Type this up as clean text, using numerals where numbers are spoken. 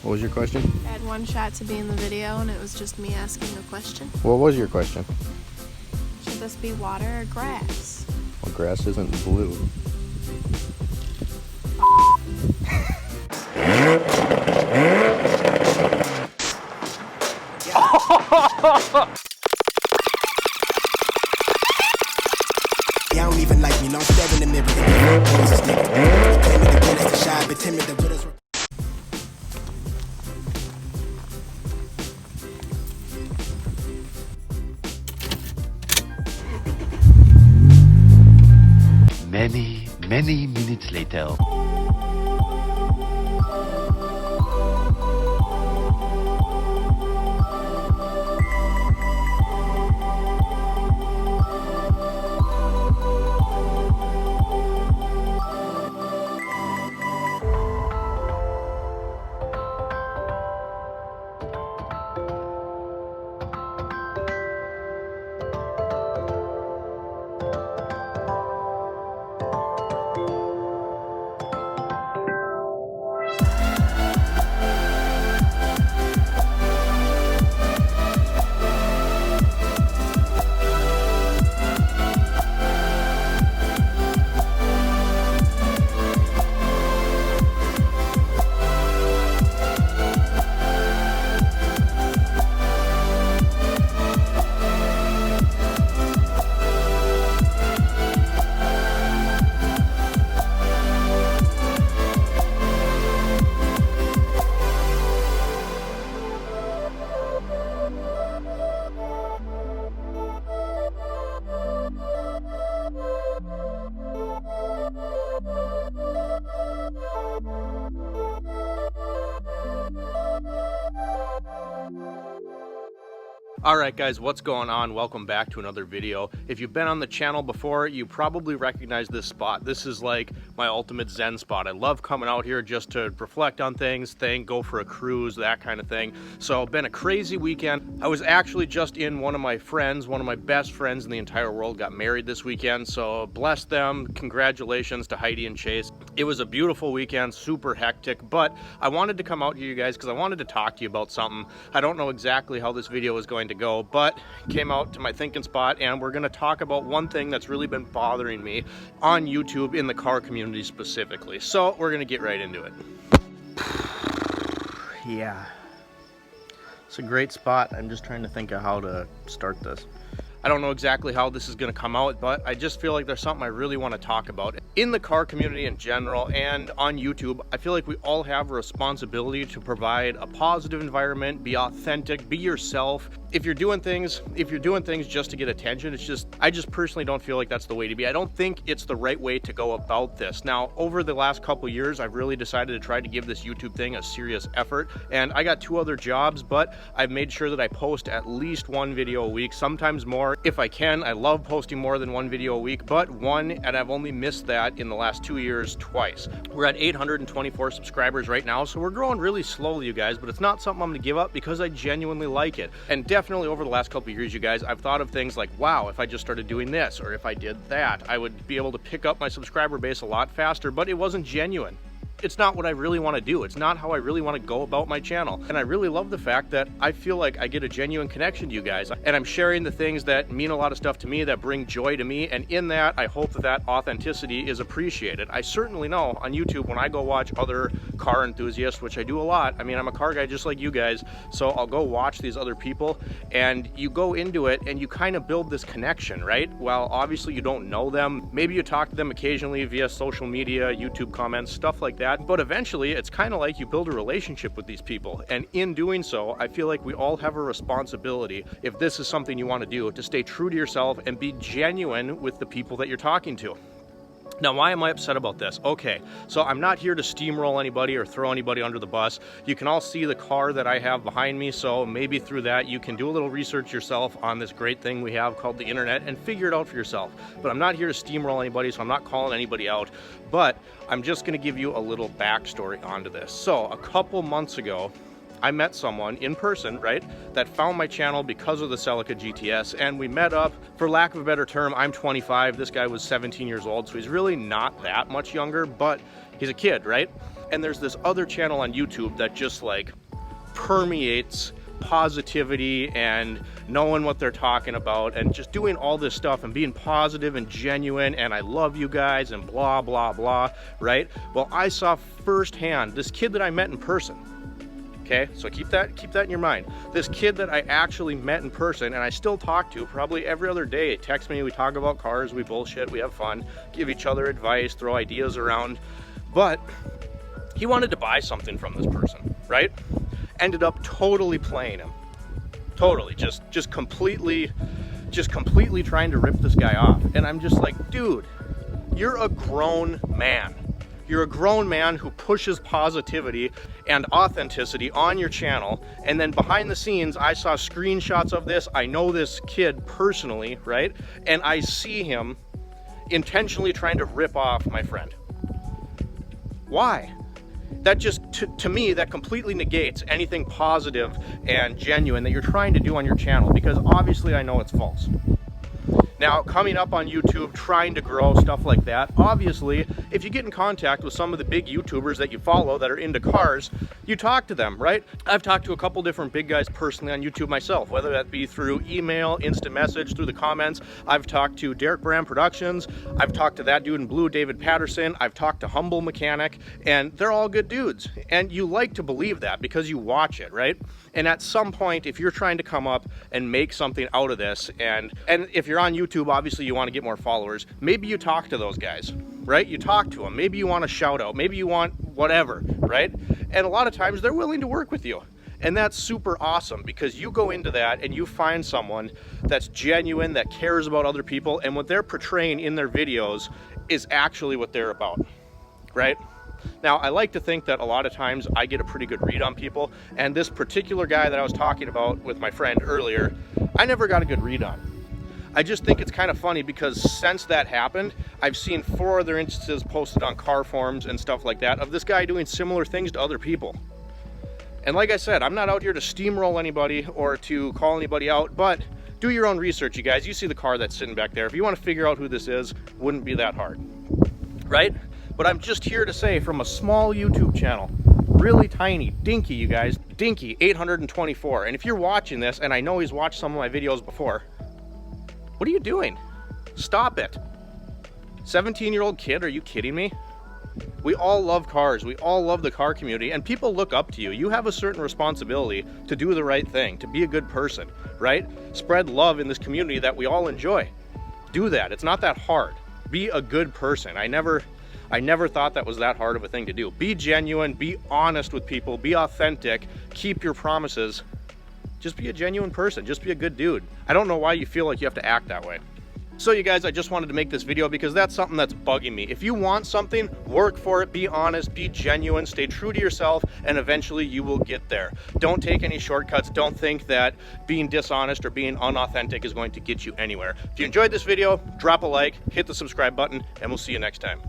What was your question? I had one shot to be in the video and it was just me asking a question. What was your question? Should this be water or grass? Well, grass isn't blue. Y'all don't even like me, no, I'm staring in the mirror. Boys is nigga. Claiming the goodness to shy, but timid the widows. Many minutes later. Alright guys, what's going on? Welcome back to another video. If you've been on the channel before, you probably recognize this spot. This is like my ultimate zen spot. I love coming out here just to reflect on things, go for a cruise, that kind of thing. So been a crazy weekend. I was actually just in one of my best friends in the entire world got married this weekend. So bless them. Congratulations to Heidi and Chase. It was a beautiful weekend, super hectic, but I wanted to come out here, you guys, because I wanted to talk to you about something. I don't know exactly how this video is going to go, but came out to my thinking spot and we're going to talk about one thing that's really been bothering me on YouTube in the car community specifically. So we're going to get right into it. Yeah, it's a great spot. I'm just trying to think of how to start this. I don't know exactly how this is going to come out, but I just feel like there's something I really want to talk about. In the car community in general and on YouTube, I feel like we all have a responsibility to provide a positive environment, be authentic, be yourself. If you're doing things just to get attention, I just personally don't feel like that's the way to be. I don't think it's the right way to go about this. Now, over the last couple years, I've really decided to try to give this YouTube thing a serious effort, and I got 2 other jobs, but I've made sure that I post at least 1 video a week, sometimes more if I can. I love posting more than 1 video a week, but and I've only missed that in the last 2 years twice. We're at 824 subscribers right now, so we're growing really slowly, you guys, but it's not something I'm gonna give up because I genuinely like it. And definitely over the last couple of years, you guys, I've thought of things like, wow, if I just started doing this, or if I did that, I would be able to pick up my subscriber base a lot faster, but it wasn't genuine. It's not what I really want to do. It's not how I really want to go about my channel. And I really love the fact that I feel like I get a genuine connection to you guys. And I'm sharing the things that mean a lot of stuff to me, that bring joy to me. And in that, I hope that authenticity is appreciated. I certainly know on YouTube, when I go watch other car enthusiasts, which I do a lot. I mean, I'm a car guy just like you guys. So I'll go watch these other people and you go into it and you kind of build this connection, right? Well, obviously you don't know them. Maybe you talk to them occasionally via social media, YouTube comments, stuff like that. But eventually it's kind of like you build a relationship with these people, and in doing so, I feel like we all have a responsibility, if this is something you want to do, to stay true to yourself and be genuine with the people that you're talking to. Now, why am I upset about this? Okay, so I'm not here to steamroll anybody or throw anybody under the bus. You can all see the car that I have behind me, so maybe through that you can do a little research yourself on this great thing we have called the internet and figure it out for yourself. But I'm not here to steamroll anybody, so I'm not calling anybody out, but I'm just gonna give you a little backstory onto this. So a couple months ago, I met someone in person, right, that found my channel because of the Celica GTS, and we met up. For lack of a better term, I'm 25, this guy was 17 years old, so he's really not that much younger, but he's a kid, right? and there's this other channel on YouTube that just like permeates positivity and knowing what they're talking about and just doing all this stuff and being positive and genuine and I love you guys and blah blah blah, right? Well, I saw firsthand this kid that I met in person. Okay, so keep that in your mind. This kid that I actually met in person and I still talk to probably every other day. He texts me, we talk about cars, we bullshit, we have fun, give each other advice, throw ideas around. But he wanted to buy something from this person, right? Ended up totally playing him. Totally, just completely trying to rip this guy off. And I'm just like, dude, you're a grown man. You're a grown man who pushes positivity and authenticity on your channel. And then behind the scenes, I saw screenshots of this. I know this kid personally, right? And I see him intentionally trying to rip off my friend. Why? That just, to me, that completely negates anything positive and genuine that you're trying to do on your channel, because obviously I know it's false. Now, coming up on YouTube, trying to grow, stuff like that, obviously, if you get in contact with some of the big YouTubers that you follow that are into cars, you talk to them, right? I've talked to a couple different big guys personally on YouTube myself, whether that be through email, instant message, through the comments. I've talked to Derek Brand Productions. I've talked to that dude in blue, David Patterson. I've talked to Humble Mechanic, and they're all good dudes. And you like to believe that because you watch it, right? And at some point, if you're trying to come up and make something out of this, and if you're on YouTube, obviously you want to get more followers, maybe you talk to those guys, right? You talk to them. Maybe you want a shout out. Maybe you want whatever, right? And a lot of times they're willing to work with you. And that's super awesome because you go into that and you find someone that's genuine, that cares about other people, and what they're portraying in their videos is actually what they're about, right? Now, I like to think that a lot of times I get a pretty good read on people, and this particular guy that I was talking about with my friend earlier, I never got a good read on. I just think it's kind of funny because since that happened, I've seen 4 other instances posted on car forums and stuff like that of this guy doing similar things to other people. And like I said, I'm not out here to steamroll anybody or to call anybody out, but do your own research, you guys. You see the car that's sitting back there. If you want to figure out who this is, wouldn't be that hard, right? But I'm just here to say, from a small YouTube channel, really tiny, dinky, you guys, dinky, 824. And if you're watching this, and I know he's watched some of my videos before, what are you doing? Stop it. 17-year-old kid, are you kidding me? We all love cars. We all love the car community, and people look up to you. You have a certain responsibility to do the right thing, to be a good person, right? Spread love in this community that we all enjoy. Do that. It's not that hard. Be a good person. I never thought that was that hard of a thing to do. Be genuine, be honest with people, be authentic, keep your promises. Just be a genuine person, just be a good dude. I don't know why you feel like you have to act that way. So you guys, I just wanted to make this video because that's something that's bugging me. If you want something, work for it, be honest, be genuine, stay true to yourself, and eventually you will get there. Don't take any shortcuts. Don't think that being dishonest or being unauthentic is going to get you anywhere. If you enjoyed this video, drop a like, hit the subscribe button, and we'll see you next time.